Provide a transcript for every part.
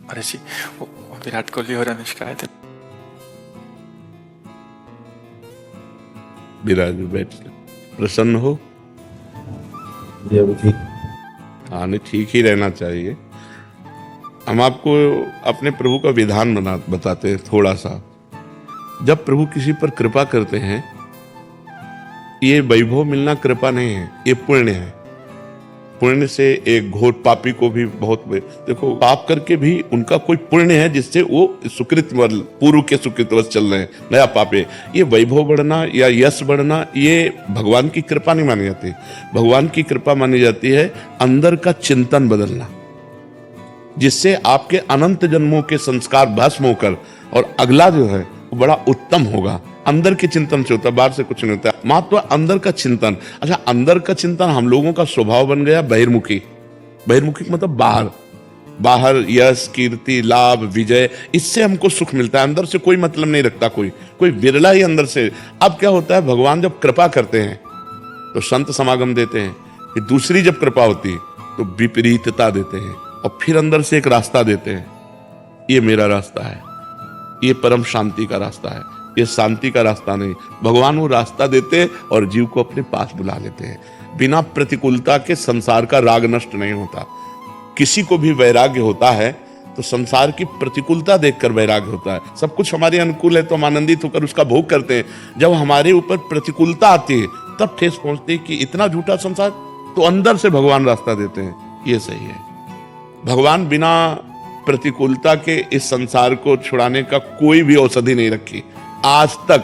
महर्षि, वो विराट कोहली और अनुष्का आए थे। विराज बैठ के प्रसन्न हो। हाँ, नहीं, ठीक ही रहना चाहिए। हम आपको अपने प्रभु का विधान बताते हैं थोड़ा सा। जब प्रभु किसी पर कृपा करते हैं, ये वैभव मिलना कृपा नहीं है, ये पुण्य है। पुण्य से एक घोर पापी को भी बहुत, देखो, पाप करके भी उनका कोई पुण्य है जिससे वो सुकृत पूर्व के सुकृतवश चल रहे हैं, नया पाप है। ये वैभव बढ़ना या यश बढ़ना, ये भगवान की कृपा नहीं मानी जाती। भगवान की कृपा मानी जाती है अंदर का चिंतन बदलना, जिससे आपके अनंत जन्मों के संस्कार भस्म होकर और अगला जो है वो बड़ा उत्तम होगा। अंदर के चिंतन से होता है, बाहर से कुछ नहीं होता। महत्व अंदर का चिंतन। अच्छा, अंदर का चिंतन हम लोगों का स्वभाव बन गया बहिर्मुखी। बहिर्मुखी मतलब बाहर, बाहर यश, कीर्ति, लाभ, विजय, इससे हमको सुख मिलता है। अंदर से कोई मतलब नहीं रखता कोई विरला ही अंदर से। अब क्या होता है, भगवान जब कृपा करते हैं तो संत समागम देते हैं, फिर दूसरी जब कृपा होती है तो विपरीतता देते हैं, और फिर अंदर से एक रास्ता देते हैं। ये मेरा रास्ता है, ये परम शांति का रास्ता है, ये शांति का रास्ता नहीं। भगवान वो रास्ता देते हैं और जीव को अपने पास बुला लेते हैं। बिना प्रतिकूलता के संसार का राग नष्ट नहीं होता। किसी को भी वैराग्य होता है तो संसार की प्रतिकूलता देखकर वैराग्य होता है। सब कुछ हमारे अनुकूल है तो हम आनंदित होकर उसका भोग करते हैं। जब हमारे ऊपर प्रतिकूलता आती है तब ठेस पहुंचती है कि इतना झूठा संसार, तो अंदर से भगवान रास्ता देते हैं, ये सही है। भगवान बिना प्रतिकूलता के इस संसार को छुड़ाने का कोई भी औषधि नहीं रखी। आज तक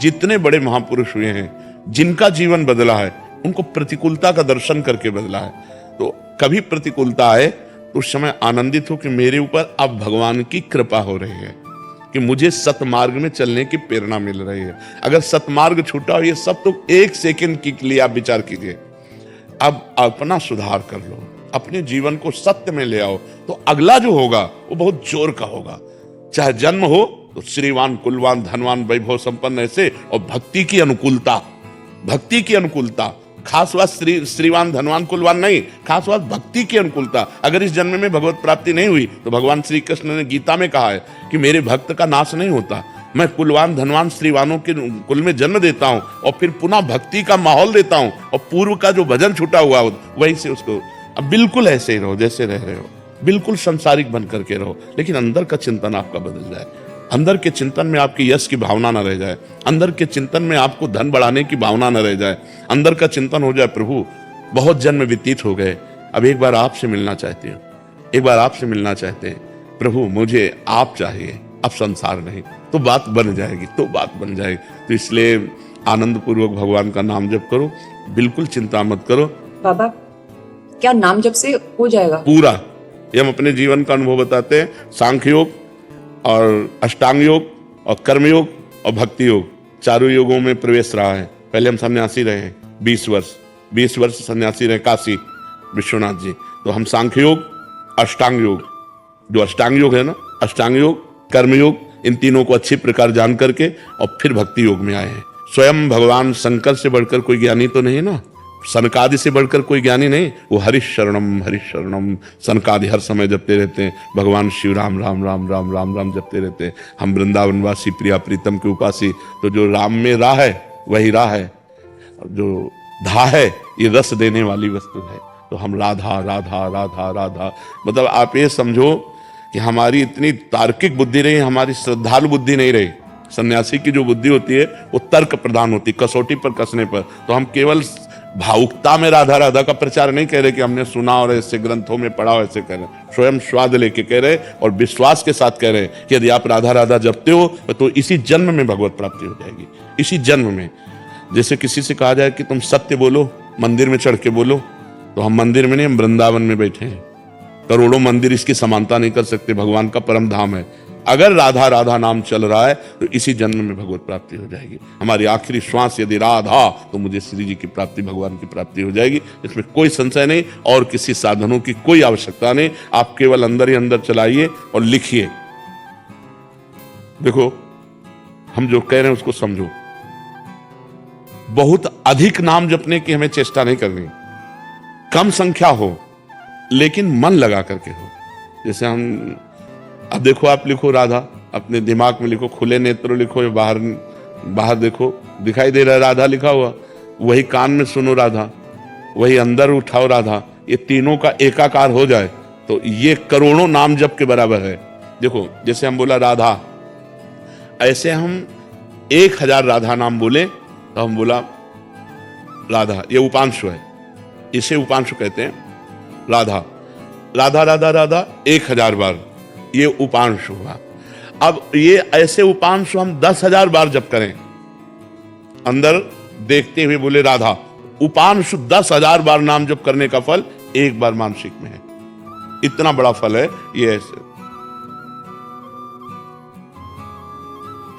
जितने बड़े महापुरुष हुए हैं, जिनका जीवन बदला है, उनको प्रतिकूलता का दर्शन करके बदला है। तो कभी प्रतिकूलता आए तो उस समय आनंदित हो कि मेरे ऊपर अब भगवान की कृपा हो रही है, कि मुझे सतमार्ग में चलने की प्रेरणा मिल रही है। अगर सतमार्ग छूटा हो, ये सब तो एक सेकंड के लिए आप विचार कीजिए। अब अपना सुधार कर लो, अपने जीवन को सत्य में ले आओ, तो अगला जो होगा वो बहुत जोर का होगा। चाहे जन्म हो तो श्रीवान, कुलवान, धनवान, वैभव संपन्न ऐसे, और भक्ति की अनुकूलता, भक्ति की अनुकूलता। खास बात श्रीवान, धनवान, कुलवान नहीं, खास बात भक्ति की अनुकूलता। अगर इस जन्म में भगवत प्राप्ति नहीं हुई तो भगवान श्री कृष्ण ने गीता में कहा है कि मेरे भक्त का नाश नहीं होता। मैं कुलवान, धनवान, श्रीवानों के कुल में जन्म देता हूं और फिर पुनः भक्ति का माहौल देता हूं, और पूर्व का जो भजन छूटा हुआ वहीं से उसको। अब बिल्कुल ऐसे ही रहो जैसे रह रहे हो, बिल्कुल संसारिक बन करके रहो, लेकिन अंदर का चिंतन आपका बदल जाए। अंदर के चिंतन में आपकी यश की भावना न रह जाए, अंदर के चिंतन में आपको धन बढ़ाने की भावना न रह जाए। अंदर का चिंतन हो जाए, प्रभु बहुत जन्म व्यतीत हो गए, अब एक बार आपसे मिलना चाहती हूँ, एक बार आपसे मिलना चाहते हैं प्रभु, मुझे आप चाहिए, अब संसार नहीं। तो बात बन जाएगी, तो बात बन जाएगी। तो इसलिए आनंद पूर्वक भगवान का नाम जप करो, बिल्कुल चिंता मत करो। बाबा, क्या नाम जप से हो जाएगा पूरा? ये हम अपने जीवन का अनुभव बताते हैं। सांख्य योग और अष्टांग योग और कर्मयोग और भक्ति योग, चारों योगों में प्रवेश रहा है। पहले हम सन्यासी रहे हैं 20 वर्ष सन्यासी रहे काशी विश्वनाथ जी। तो हम सांख्य योग, अष्टांग योग, जो अष्टांग योग है ना, अष्टांग योग, कर्मयोग, इन तीनों को अच्छी प्रकार जान करके और फिर भक्ति योग में आए हैं। स्वयं भगवान शंकर से बढ़कर कोई ज्ञानी तो नहीं ना, सनकादि से बढ़कर कोई ज्ञानी नहीं। वो हरिश शरणम सनकादि हर समय जपते रहते हैं। भगवान शिव राम राम राम राम राम राम जपते रहते हैं। हम वृंदावनवासी प्रिया प्रीतम के उपासी, तो जो राम में राह है वही राह है, जो धा है ये रस देने वाली वस्तु है। तो हम राधा राधा राधा राधा, मतलब आप ये समझो कि हमारी इतनी तार्किक बुद्धि रही, हमारी श्रद्धालु बुद्धि नहीं रही। सन्यासी की जो बुद्धि होती है वो तर्क प्रधान होती, कसौटी पर कसने पर। तो हम केवल भावुकता में राधा राधा का प्रचार नहीं कह रहे कि हमने सुना और ऐसे ग्रंथों में पढ़ा, ऐसे कह रहे, स्वयं स्वाद लेके कह रहे और विश्वास के साथ कह रहे कि यदि आप राधा राधा जपते हो तो इसी जन्म में भगवत प्राप्ति हो जाएगी, इसी जन्म में। जैसे किसी से कहा जाए कि तुम सत्य बोलो, मंदिर में चढ़ के बोलो, तो हम मंदिर में नहीं, हम वृंदावन में बैठे हैं। करोड़ों मंदिर इसकी समानता नहीं कर सकते, भगवान का परम धाम है। अगर राधा राधा नाम चल रहा है तो इसी जन्म में भगवत प्राप्ति हो जाएगी। हमारी आखिरी श्वास यदि राधा, तो मुझे श्री जी की प्राप्ति, भगवान की प्राप्ति हो जाएगी। इसमें कोई संशय नहीं, और किसी साधनों की कोई आवश्यकता नहीं। आप केवल अंदर ही अंदर चलाइए और लिखिए। देखो, हम जो कह रहे हैं उसको समझो। बहुत अधिक नाम जपने की हमें चेष्टा नहीं करनी, कम संख्या हो लेकिन मन लगा करके हो। जैसे हम अब देखो, आप लिखो राधा, अपने दिमाग में लिखो, खुले नेत्र लिखो, या बाहर बाहर देखो, दिखाई दे रहा है राधा लिखा हुआ, वही कान में सुनो राधा, वही अंदर उठाओ राधा, ये तीनों का एकाकार हो जाए तो ये करोड़ों नाम जप के बराबर है। देखो, जैसे हम बोला राधा, ऐसे हम 1000 राधा नाम बोले तो हम बोला राधा, ये उपांशु है, इसे उपांशु कहते हैं। राधा राधा राधा राधा 1000 बार, ये उपांशु हुआ। अब ये ऐसे उपांशु हम 10,000 बार जप करें, अंदर देखते हुए बोले राधा, उपांशु 10,000 बार नाम जप करने का फल एक बार मानसिक में है। इतना बड़ा फल है ये। ऐसे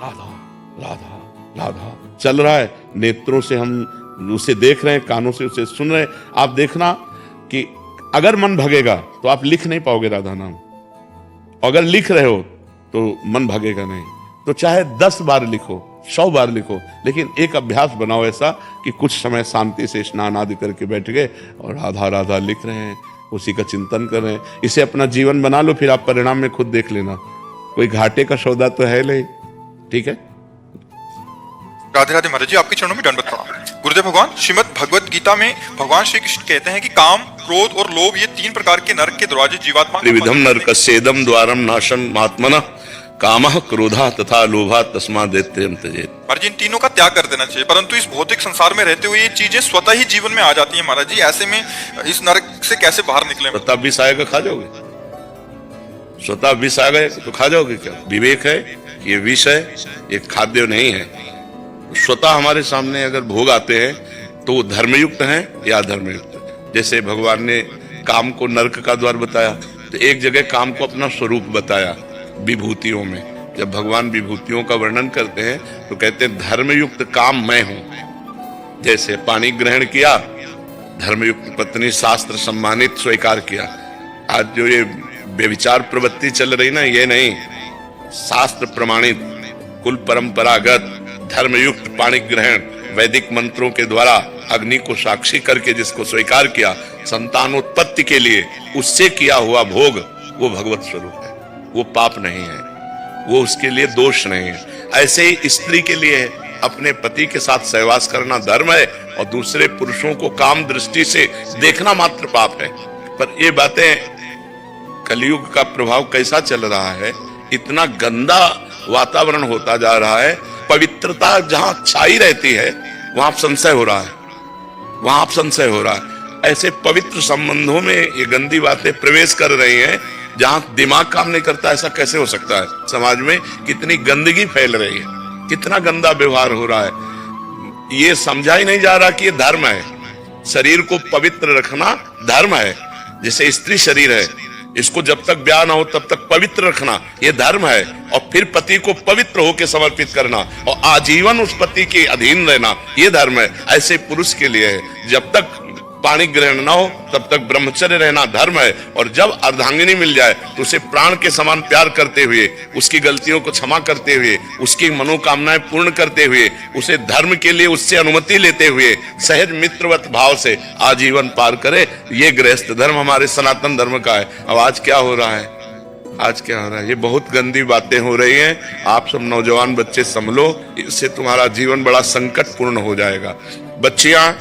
राधा राधा राधा चल रहा है, नेत्रों से हम उसे देख रहे हैं, कानों से उसे सुन रहे हैं। आप देखना कि अगर मन भगेगा तो आप लिख नहीं पाओगे राधा नाम, अगर लिख रहे हो तो मन भगेगा नहीं। तो चाहे 10 बार लिखो, 100 बार लिखो, लेकिन एक अभ्यास बनाओ ऐसा कि कुछ समय शांति से स्नान आदि करके बैठ गए और राधा राधा लिख रहे हैं, उसी का चिंतन कर रहे हैं। इसे अपना जीवन बना लो, फिर आप परिणाम में खुद देख लेना, कोई घाटे का सौदा तो है नहीं। ठीक है। राधे राधे महाराज जी, आपके चरणों में दंडवत प्रणाम। गुरुदेव भगवान, श्रीमद् भगवत गीता में भगवान श्री कृष्ण कहते हैं कि काम, क्रोध और लोभ ये 3 प्रकार के नरक के दरवाजे जीवात्मा त्रिविधम नरकस्येदं द्वारम नाशम महात्मनः कामः क्रोधः तथा लोभः तस्मात् दैत्यं त्यजेत्। महाराज जी, इन तीनों का त्याग कर देना चाहिए, परंतु इस भौतिक संसार में रहते हुए ये चीजें स्वतः ही जीवन में आ जाती हैं। महाराज जी, ऐसे में इस नरक से कैसे बाहर निकले? स्वतः विष आएगा, खा जाओगे? स्वतः विष आ गए तो खा जाओगे क्या? विवेक है, ये विष है, ये खाद्य नहीं है। स्वतः हमारे सामने अगर भोग आते हैं तो वो धर्मयुक्त हैं या अधर्मयुक्त। जैसे भगवान ने काम को नरक का द्वार बताया, तो एक जगह काम को अपना स्वरूप बताया विभूतियों में। जब भगवान विभूतियों का वर्णन करते हैं तो कहते हैं धर्मयुक्त काम मैं हूं। जैसे पानी ग्रहण किया, धर्मयुक्त पत्नी शास्त्र सम्मानित स्वीकार किया। आज जो ये व्यभिचार प्रवृत्ति चल रही ना, ये नहीं, शास्त्र प्रमाणित कुल परंपरागत धर्मयुक्त पाणी ग्रहण, वैदिक मंत्रों के द्वारा अग्नि को साक्षी करके जिसको स्वीकार किया संतानोत्पत्ति के लिए, उससे किया हुआ भोग वो भगवत स्वरूप है, वो पाप नहीं है, वो उसके लिए दोष नहीं है। ऐसे ही स्त्री के लिए अपने पति के साथ सहवास करना धर्म है और दूसरे पुरुषों को काम दृष्टि से देखना मात्र पाप है। पर ये बातें, कलयुग का प्रभाव कैसा चल रहा है, इतना गंदा वातावरण होता जा रहा है। पवित्रता जहां छाई रहती है वहां संशय हो रहा है, वहां आप संशय हो रहा है। ऐसे पवित्र संबंधों में ये गंदी बातें प्रवेश कर रही हैं जहां दिमाग काम नहीं करता। ऐसा कैसे हो सकता है? समाज में कितनी गंदगी फैल रही है, कितना गंदा व्यवहार हो रहा है। ये समझा ही नहीं जा रहा कि ये धर्म है। शरीर को पवित्र रखना धर्म है। जैसे स्त्री शरीर है, इसको जब तक ब्याह ना हो तब तक पवित्र रखना ये धर्म है। और फिर पति को पवित्र होकर समर्पित करना और आजीवन उस पति के अधीन रहना ये धर्म है। ऐसे पुरुष के लिए है, जब तक पाणी ग्रहण ना हो तब तक ब्रह्मचर्य रहना धर्म है। और जब अर्धांगिनी मिल जाए तो उसे प्राण के समान प्यार करते हुए, उसकी गलतियों को क्षमा करते हुए, उसकी मनोकामनाएं पूर्ण करते हुए, उसे धर्म के लिए उससे अनुमति लेते हुए सहज मित्रवत भाव से आजीवन पार करे। ये गृहस्थ धर्म हमारे सनातन धर्म का है। अब आज क्या हो रहा है? आज क्या हो रहा है? ये बहुत गंदी बातें हो रही हैं। आप सब नौजवान बच्चे संभलो, इससे तुम्हारा जीवन बड़ा संकटपूर्ण हो जाएगा। बच्चियां,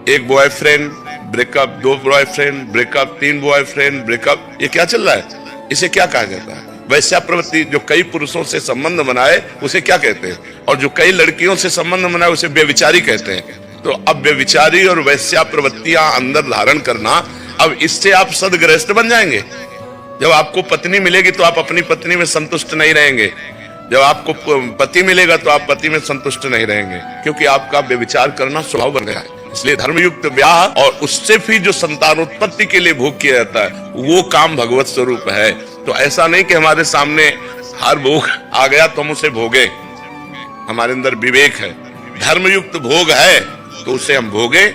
एक boyfriend breakup, 2 boyfriend breakup, 3 boyfriend breakup, ये क्या चल रहा है? इसे क्या कहा जाता है? वैश्या प्रवृत्ति। जो कई पुरुषों से संबंध बनाए उसे क्या कहते हैं? और जो कई लड़कियों से संबंध बनाए उसे व्यभिचारी कहते हैं। तो अब व्यभिचारी और वैश्या प्रवृत्तियां अंदर धारण करना, अब इससे आप सदगृहस्थ बन जाएंगे। जब आपको पत्नी मिलेगी तो आप अपनी पत्नी में संतुष्ट नहीं रहेंगे, जब आपको पति मिलेगा तो आप पति में संतुष्ट नहीं रहेंगे, क्योंकि आपका व्यभिचार करना स्वभाव बन गया है। इसलिए धर्मयुक्त ब्याह और उससे भी जो संतानोत्पत्ति के लिए भोग किया जाता है वो काम भगवत स्वरूप है। तो ऐसा नहीं कि हमारे सामने हर भोग आ गया तो हम उसे भोगे। हमारे अंदर विवेक है, धर्मयुक्त भोग है तो उसे हम भोगे,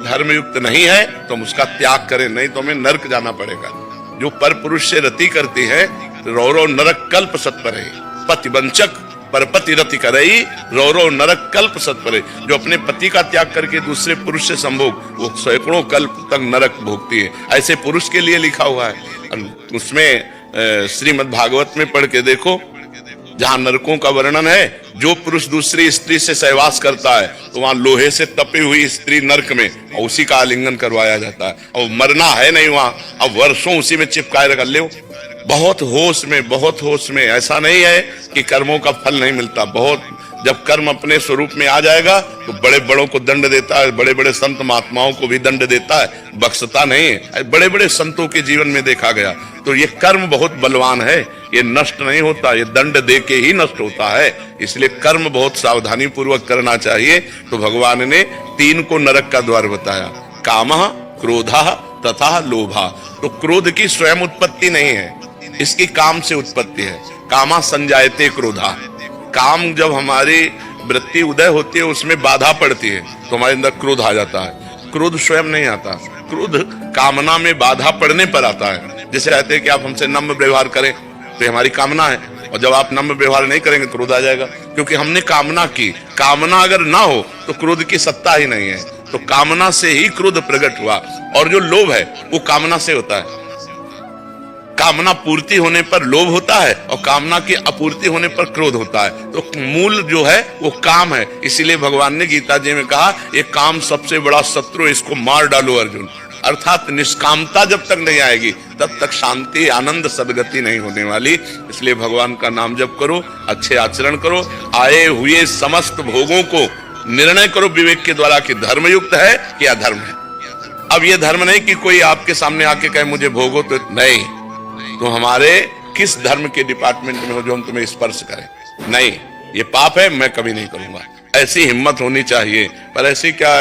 धर्मयुक्त नहीं है तो हम उसका त्याग करें, नहीं तो हमें नरक जाना पड़ेगा। जो पर पुरुष से रति करती है रौरव नरक कल्प सत्परे, पतिवंचक परपति रति करई रौरव नरक कल्प सत्परे। जो अपने पति का त्याग करके दूसरे पुरुष से संभोग, वो सैकड़ों कल्प तक नरक भोगती है। ऐसे पुरुष के लिए लिखा हुआ है। उसमें श्रीमद् भागवत में पढ़ के देखो, जहां नरकों का वर्णन है, जो पुरुष दूसरी स्त्री से सहवास करता है तो वहां लोहे से तपी हुई स्त्री नरक में, और उसी का आलिंगन करवाया जाता है, और मरना है नहीं वहां, अब वर्षों उसी में चिपकाए रख ले। बहुत होश में, बहुत होश में। ऐसा नहीं है कि कर्मों का फल नहीं मिलता, बहुत। जब कर्म अपने स्वरूप में आ जाएगा तो बड़े बड़ों को दंड देता है, बड़े बड़े संत महात्माओं को भी दंड देता है, बख्शता नहीं है। बड़े बड़े संतों के जीवन में देखा गया। तो ये कर्म बहुत बलवान है, ये नष्ट नहीं होता, ये दंड दे के ही नष्ट होता है। इसलिए कर्म बहुत सावधानी पूर्वक करना चाहिए। तो भगवान ने 3 को नरक का द्वार बताया, कामः, क्रोधः तथा लोभः। तो क्रोध की स्वयं उत्पत्ति नहीं है, इसकी काम से उत्पत्ति है। कामा संजायते क्रोधा। काम जब हमारी वृत्ति उदय होती है, उसमें बाधा पड़ती है तो हमारे अंदर क्रोध आ जाता है। क्रोध स्वयं नहीं आता, क्रोध कामना में बाधा पड़ने पर आता है। जैसे कहते हैं कि आप हमसे नम्र व्यवहार करें, तो हमारी कामना है, और जब आप नम्र व्यवहार नहीं करेंगे तो क्रोध आ जाएगा, क्योंकि हमने कामना की। कामना अगर ना हो तो क्रोध की सत्ता ही नहीं है। तो कामना से ही क्रोध प्रकट हुआ। और जो लोभ है वो कामना से होता है। कामना पूर्ति होने पर लोभ होता है, और कामना की अपूर्ति होने पर क्रोध होता है। तो मूल जो है वो काम है। इसीलिए भगवान ने गीता जी में कहा, ये काम सबसे बड़ा शत्रु, इसको मार डालो अर्जुन। अर्थात निष्कामता जब तक नहीं आएगी तब तक शांति, आनंद, सदगति नहीं होने वाली। इसलिए भगवान का नाम जप करो, अच्छे आचरण करो, आए हुए समस्त भोगों को निर्णय करो विवेक के द्वारा कि धर्मयुक्त है कि अधर्म है। अब ये धर्म नहीं कि कोई आपके सामने आके कहे मुझे भोगो, तो नहीं। तो हमारे किस धर्म के डिपार्टमेंट में हो जो हम तुम्हें स्पर्श करें? नहीं, ये पाप है, मैं कभी नहीं करूंगा। ऐसी हिम्मत होनी चाहिए। पर ऐसी क्या,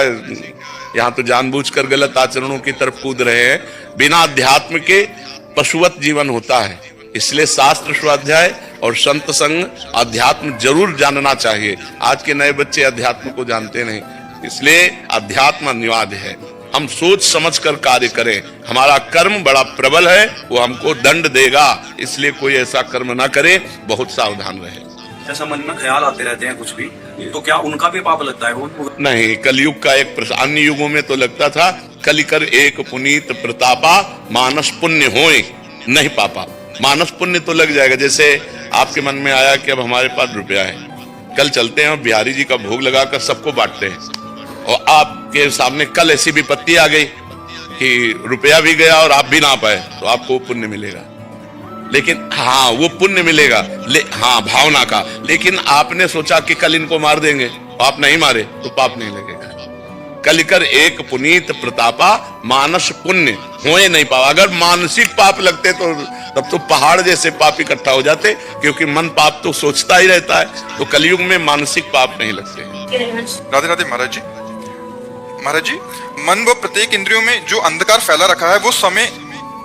यहाँ तो जानबूझकर गलत आचरणों की तरफ कूद रहे हैं। बिना अध्यात्म के पशुवत जीवन होता है। इसलिए शास्त्र स्वाध्याय और संत संग, अध्यात्म जरूर जानना चाहिए। आज के नए बच्चे अध्यात्म को जानते नहीं, इसलिए अध्यात्म अनिवार्य है। हम सोच समझ कर कार्य करें। हमारा कर्म बड़ा प्रबल है, वो हमको दंड देगा। इसलिए कोई ऐसा कर्म ना करे, बहुत सावधान रहे। जैसा मन में ख्याल आते रहते हैं कुछ भी, तो क्या उनका भी पाप लगता है? वो नहीं, कलयुग का एक अन्य युगों में तो लगता था, कलिकर एक पुनीत प्रतापा, मानस पुण्य होए नहीं पापा। मानस पुण्य तो लग जाएगा। जैसे आपके मन में आया कि अब हमारे पास रुपया है, कल चलते हैं और बिहारी जी का भोग लगाकर सबको बांटते हैं, और आपके सामने कल ऐसी विपत्ति आ गई कि रुपया भी गया और आप भी ना पाए, तो आपको पुण्य मिलेगा। लेकिन हाँ, वो पुण्य मिलेगा, हाँ, भावना का। लेकिन आपने सोचा कि कल इनको मार देंगे, और आप नहीं मारे, तो पाप नहीं लगेगा। कलिकर एक पुनीत प्रतापा, मानस पुण्य होए नहीं पावा। अगर मानसिक पाप लगते तो तब तो पहाड़ जैसे पाप इकट्ठा हो जाते, क्योंकि मन पाप तो सोचता ही रहता है। तो कलयुग में मानसिक पाप नहीं लगते। राधे राधे महाराज जी। महाराज जी, मन व प्रत्येक इंद्रियों में जो अंधकार फैला रखा है वो समय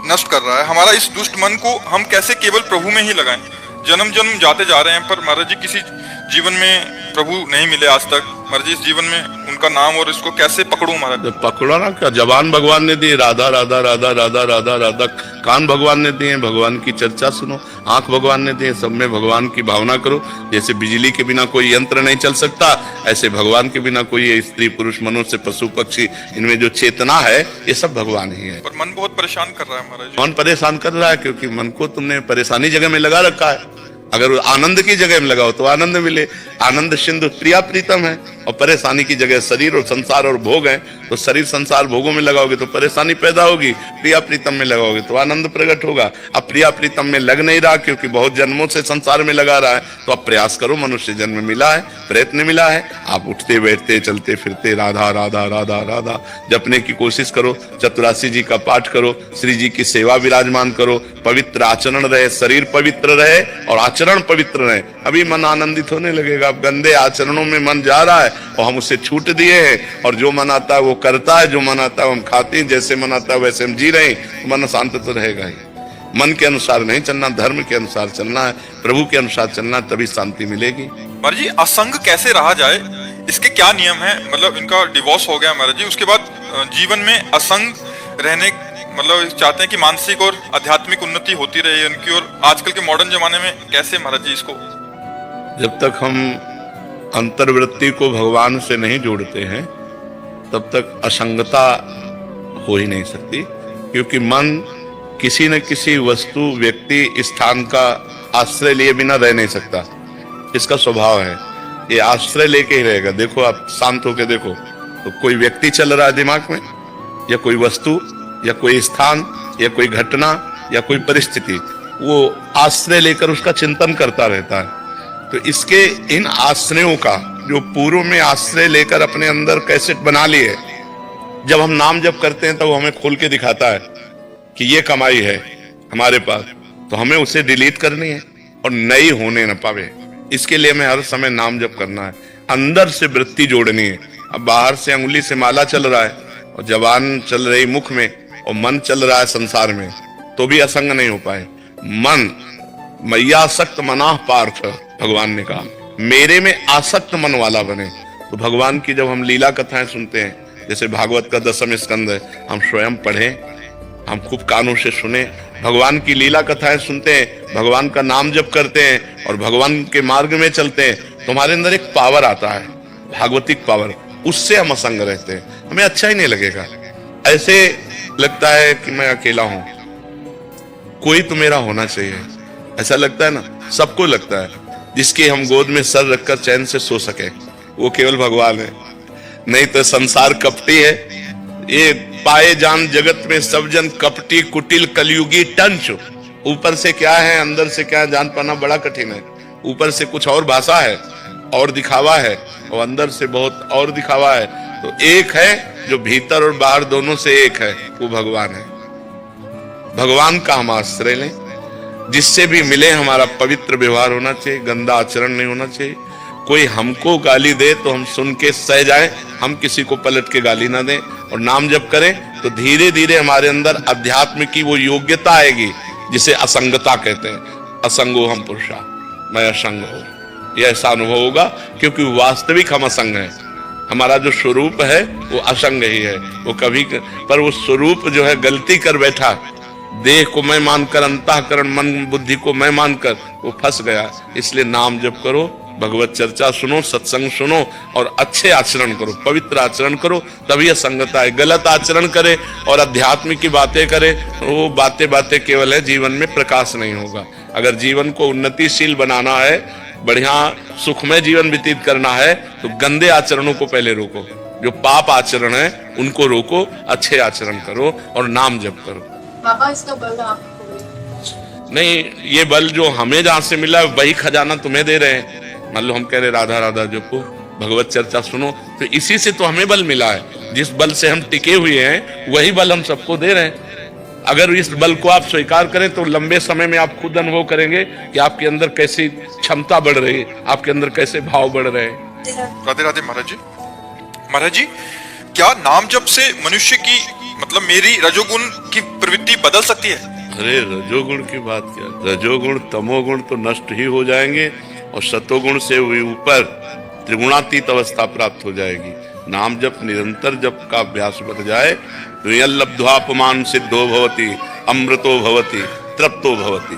नष्ट कर रहा है। हमारा इस दुष्ट मन को हम कैसे केवल प्रभु में ही लगाएं? जन्म जन्म जाते जा रहे हैं, पर महाराज जी किसी जीवन में प्रभु नहीं मिले आज तक। महाराज जी, इस जीवन में उनका नाम और इसको कैसे पकड़ूं महाराज? पकड़ो ना, क्या जबान भगवान ने दी, राधा राधा राधा राधा राधा राधा। कान भगवान ने दिए, भगवान की चर्चा सुनो। आंख भगवान ने दिए, सब में भगवान की भावना करो। जैसे बिजली के बिना कोई यंत्र नहीं चल सकता, ऐसे भगवान के बिना कोई स्त्री पुरुष मनुष्य पशु पक्षी, इनमें जो चेतना है ये सब भगवान ही है। पर मन बहुत परेशान कर रहा है महाराज जी। मन परेशान कर रहा है क्योंकि मन को तुमने परेशानी जगह में लगा रखा है। अगर आनंद की जगह में लगाओ तो आनंद मिले। आनंद सिंधु प्रिया प्रीतम है, और परेशानी की जगह शरीर और संसार और भोग है, तो शरीर संसार भोगों में लगाओगे तो परेशानी पैदा होगी। प्रिया प्रीतम में लगाओगे तो आनंद प्रकट होगा। अब प्रिया प्रीतम में लग नहीं रहा क्योंकि बहुत जन्मों से संसार में लगा रहा है, तो अब प्रयास करो। मनुष्य जन्म मिला है, प्रयत्न मिला है, आप उठते बैठते चलते फिरते राधा राधा राधा राधा जपने की कोशिश करो। चतुरासी जी का पाठ करो, श्री जी की सेवा विराजमान करो, पवित्र आचरण रहे, शरीर पवित्र रहे और आचरण पवित्र रहे। अभी मन आनंदित होने लगेगा। अब गंदे आचरणों में मन जा रहा है और हम उससे छूट दिए हैं, और जो मन आता है वो करता है, जो मन आता है हम खाते हैं, जैसे मन आता है वैसे हम जी रहे हैं, तो मन शांत तो रहेगा ही। मन के अनुसार नहीं चलना, धर्म के अनुसार चलना है, प्रभु के अनुसार चलना, तभी शांति मिलेगी। महाराज जी, असंग कैसे रहा जाए, इसके क्या नियम है? मतलब इनका डिवोर्स हो गया महाराज जी, उसके बाद जीवन में असंग रहने, मतलब चाहते हैं कि मानसिक और आध्यात्मिक उन्नति होती रहे उनकी। और आजकल के मॉडर्न जमाने में कैसे महाराज जी इसको? जब तक हम अंतर्वृत्ति को भगवान से नहीं जोड़ते हैं तब तक असंगता हो ही नहीं सकती, क्योंकि मन किसी न किसी वस्तु, व्यक्ति, स्थान का आश्रय लिए बिना रह नहीं सकता। इसका स्वभाव है, ये आश्रय लेके ही रहेगा। देखो, आप शांत होके देखो तो कोई व्यक्ति चल रहा है दिमाग में, या कोई वस्तु, या कोई स्थान, या कोई घटना, या कोई परिस्थिति, वो आश्रय लेकर उसका चिंतन करता रहता है। तो इसके इन आश्रयों का, जो पूर्व में आश्रय लेकर अपने अंदर कैसेट बना लिए, जब हम नाम जप करते हैं तो वो हमें खोल के दिखाता है कि ये कमाई है हमारे पास, तो हमें उसे डिलीट करनी है और नई होने न पावे। इसके लिए हमें हर समय नाम जप करना है, अंदर से वृत्ति जोड़नी है। अब बाहर से अंगुली से माला चल रहा है और जबान चल रही मुख में और मन चल रहा है संसार में, तो भी असंग नहीं हो पाए। मन मैयासक्त मना पार्थ, भगवान ने कहा, मेरे में आसक्त मन वाला बने। तो भगवान की जब हम लीला कथाएं सुनते हैं, जैसे भागवत का 10वां स्कंद है, हम स्वयं पढ़ें, हम खूब कानों से सुने, भगवान की लीला कथाएं सुनते हैं, भगवान का नाम जप करते हैं और भगवान के मार्ग में चलते हैं, तो हमारे अंदर एक पावर आता है, भागवतिक पावर, उससे हम असंग रहते हैं। हमें अच्छा ही नहीं लगेगा, ऐसे लगता है कि मैं अकेला हूं, कोई तो मेरा होना चाहिए, ऐसा लगता है ना, सबको लगता है। जिसके हम गोद में सर रखकर चैन से सो सके, वो केवल भगवान है। नहीं तो संसार कपटी है, ये पाए जान जगत में सब जन कपटी कुटिल कलयुगी टंच। ऊपर से क्या है, अंदर से क्या है, जान पाना बड़ा कठिन है। ऊपर से कुछ और भाषा है और दिखावा है, और अंदर से बहुत और दिखावा है। तो एक है जो भीतर और बाहर दोनों से एक है, वो भगवान है। भगवान का हम आश्रय लें, जिससे भी मिले हमारा पवित्र व्यवहार होना चाहिए, गंदा आचरण नहीं होना चाहिए। कोई हमको गाली दे तो हम सुन के सह जाएं, हम किसी को पलट के गाली ना दें, और नाम जप करें तो धीरे धीरे हमारे अंदर अध्यात्म की वो योग्यता आएगी जिसे असंगता कहते हैं। असंगो हम पुरुषा, मैं असंग हूं, यह ऐसा अनुभव होगा, क्योंकि वास्तविक हम असंग हैं। हमारा जो स्वरूप है वो असंग ही है, वो कभी पर वो स्वरूप जो है गलती कर बैठा, देह को मैं मानकर, अंतःकरण मन बुद्धि को मैं मानकर वो फंस गया। इसलिए नाम जप करो, भगवत चर्चा सुनो, सत्संग सुनो और अच्छे आचरण करो, पवित्र आचरण करो, तभी असंगता है। गलत आचरण करे और अध्यात्म की बातें करे, वो बातें केवल है, जीवन में प्रकाश नहीं होगा। अगर जीवन को उन्नतिशील बनाना है, बढ़िया सुखमय जीवन व्यतीत करना है, तो गंदे आचरणों को पहले रोको, जो पाप आचरण है उनको रोको, अच्छे आचरण करो और नाम जप करो। बाबा, इसका बल आपको नहीं, ये बल जो हमें जहां से मिला है वही खजाना तुम्हें दे रहे हैं। मान लो हम कह रहे राधा राधा जपो, भगवत चर्चा सुनो, तो इसी से तो हमें बल मिला है। जिस बल से हम टिके हुए हैं वही बल हम सबको दे रहे हैं। अगर इस बल को आप स्वीकार करें तो लंबे समय में आप खुद अनुभव करेंगे कि आपके अंदर कैसी क्षमता बढ़ रही है, आपके अंदर कैसे भाव बढ़ रहे हैं। राधे राधे महाराज जी। महाराज जी, क्या नाम जप से मनुष्य की, मतलब मेरी रजोगुण की प्रवृत्ति बदल सकती है? अरे रजोगुण की बात क्या, रजोगुण तमोगुण तो नष्ट ही हो जाएंगे और सतोगुण से ऊपर त्रिगुणातीत अवस्था प्राप्त हो जाएगी। नाम जप निरंतर जप का अभ्यास बढ़ जाए तो यल्लब्ध्वापमान सिद्धो भवति, अमृतो भवति, तृप्तो भवति।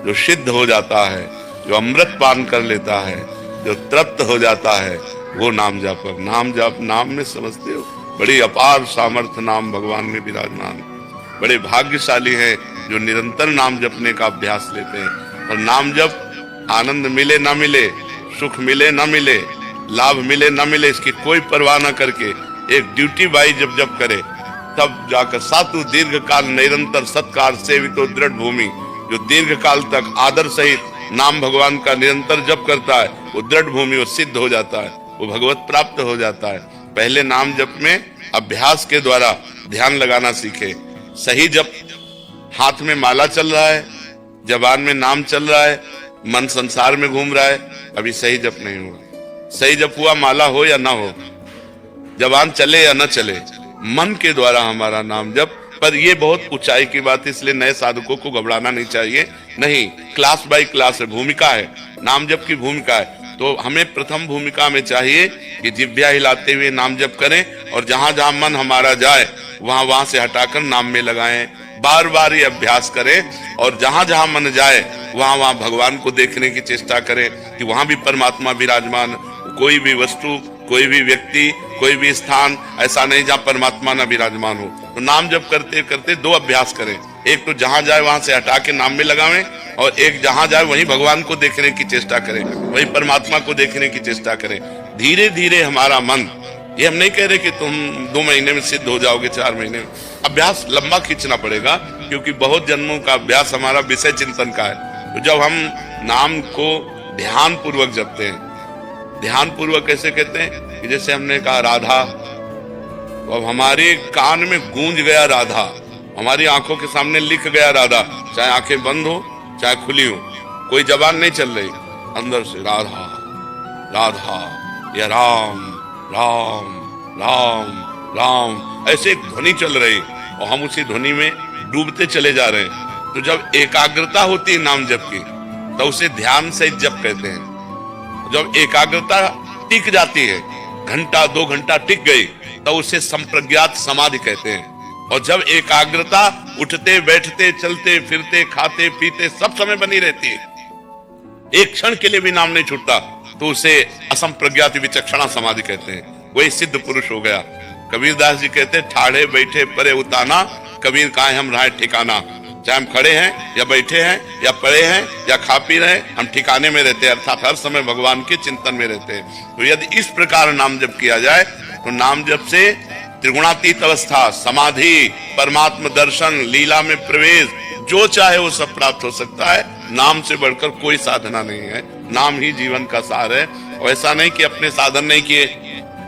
जो सिद्ध हो जाता है, जो अमृत पान कर लेता है, जो तृप्त हो जाता है, वो नाम जप। नाम जप, नाम में समझते हो बड़ी अपार सामर्थ्य नाम भगवान में विराजमान। बड़े भाग्यशाली हैं जो निरंतर नाम जपने का अभ्यास लेते हैं। और नाम जप आनंद मिले ना मिले, सुख मिले ना मिले, लाभ मिले ना मिले, इसकी कोई परवाह न करके एक ड्यूटी बाई जब करे, तब जाकर सातु दीर्घ काल निरंतर सत्कार सेवितो दृढ़ भूमि। जो दीर्घ काल तक आदर सहित नाम भगवान का निरंतर जप करता है, वो दृढ़ भूमि, वो सिद्ध हो जाता है, वो भगवत प्राप्त हो जाता है। पहले नाम जप में अभ्यास के द्वारा ध्यान लगाना सीखे। सही जप, हाथ में माला चल रहा है, जबान में नाम चल रहा है, मन संसार में घूम रहा है, अभी सही जप नहीं हुआ। सही जप हुआ, माला हो या ना हो, जबान चले या ना चले, मन के द्वारा हमारा नाम जप। पर ये बहुत ऊंचाई की बात है, इसलिए नए साधकों को घबराना नहीं चाहिए। नहीं, क्लास बाय क्लास है, भूमिका है, नाम जप की भूमिका है। तो हमें प्रथम भूमिका में चाहिए कि जिह्वा हिलाते हुए नाम जप करें, और जहां जहां मन हमारा जाए वहां से हटाकर नाम में लगाएं। बार बार ये अभ्यास करें, और जहां जहां मन जाए वहां भगवान को देखने की चेष्टा करें कि वहां भी परमात्मा विराजमान। कोई भी वस्तु, कोई भी व्यक्ति, कोई भी स्थान ऐसा नहीं जहां परमात्मा न विराजमान हो। तो नाम जप करते करते दो अभ्यास करें। एक तो जहां जाए वहां से हटा के नाम में लगावें, और एक जहां जाए वहीं भगवान को देखने की चेष्टा करें, वहीं परमात्मा को देखने की चेष्टा करें। धीरे धीरे हमारा मन, ये हम नहीं कह रहे कि तुम 2 महीने में सिद्ध हो जाओगे, 4 महीने में, अभ्यास लंबा खींचना पड़ेगा, क्योंकि बहुत जन्मों का अभ्यास हमारा विषय चिंतन का है। तो जब हम नाम को ध्यान पूर्वक जपते हैं, ध्यान पूर्वक कैसे कहते हैं कि जैसे हमने कहा राधा, तो अब हमारे कान में गूंज गया राधा, हमारी आंखों के सामने लिख गया राधा, चाहे आंखें बंद हो चाहे खुली हो, कोई जबान नहीं चल रही, अंदर से राधा राधा या राम राम राम राम, ऐसे एक ध्वनि चल रही, और हम उसी ध्वनि में डूबते चले जा रहे हैं। तो जब एकाग्रता होती है नाम जप की, तो उसे ध्यान से जप कहते हैं। जब एकाग्रता टिक जाती है, घंटा 2 घंटा टिक गई, तो उसे संप्रज्ञात समाधि कहते हैं। और जब एकाग्रता उठते बैठते चलते फिरते खाते पीते सब समय बनी रहती है, एक क्षण के लिए भी नाम नहीं छूटता, तो उसे असंप्रज्ञात विचक्षणा समाधि कहते हैं। वही सिद्ध पुरुष हो गया। कबीरदास जी कहते ठाड़े बैठे परे उताना, कबीर काहे हम रहे ठिकाना। चाहे हम खड़े हैं या बैठे हैं या पड़े हैं या खा पी रहे हैं, हम ठिकाने में रहते हैं, अर्थात हर समय भगवान के चिंतन में रहते हैं। तो यदि इस प्रकार नाम जप किया जाए, तो नाम जप से त्रिगुणातीत अवस्था, समाधि, परमात्म दर्शन, लीला में प्रवेश, जो चाहे वो सब प्राप्त हो सकता है। नाम से बढ़कर कोई साधना नहीं है, नाम ही जीवन का सार है। और ऐसा नहीं कि अपने साधन नहीं किए,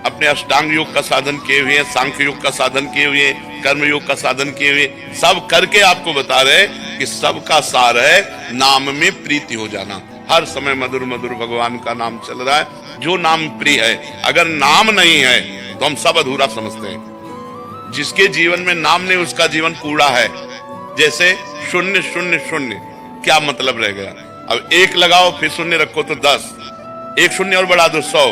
अपने अष्टांग योग का साधन किए हुए हैं, सांख्य योग का साधन किए हुए, कर्म योग का साधन किए हुए, सब करके आपको बता रहे कि सबका सार है नाम में प्रीति हो जाना। हर समय मधुर मधुर भगवान का नाम चल रहा है, जो नाम प्रिय है। अगर नाम नहीं है तो हम सब अधूरा समझते हैं। जिसके जीवन में नाम नहीं, उसका जीवन कूड़ा है। जैसे 0 0 0, क्या मतलब रह गया? अब 1 लगाओ फिर 0 रखो तो 10, 1 0 और बढ़ा दो 100,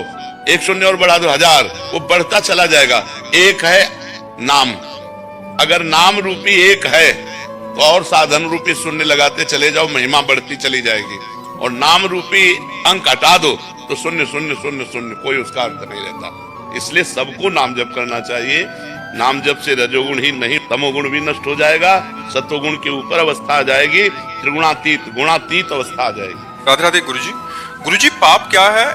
1 0 और बढ़ा दो 1000, वो बढ़ता चला जाएगा। एक है नाम, अगर नाम रूपी एक है तो और साधन रूपी 0 लगाते चले जाओ, महिमा बढ़ती चली जाएगी। और नाम रूपी अंक हटा दो तो 0 0 0 0, कोई उसका अर्थ नहीं रहता। इसलिए सबको नाम जप करना चाहिए। नाम जप से रजोगुण ही नहीं, तमोगुण भी नष्ट हो जाएगा, सत्वगुण के ऊपर अवस्था आ जाएगी, त्रिगुणातीत गुणातीत अवस्था आ जाएगी। राधे राधे गुरुजी। गुरुजी, पाप क्या है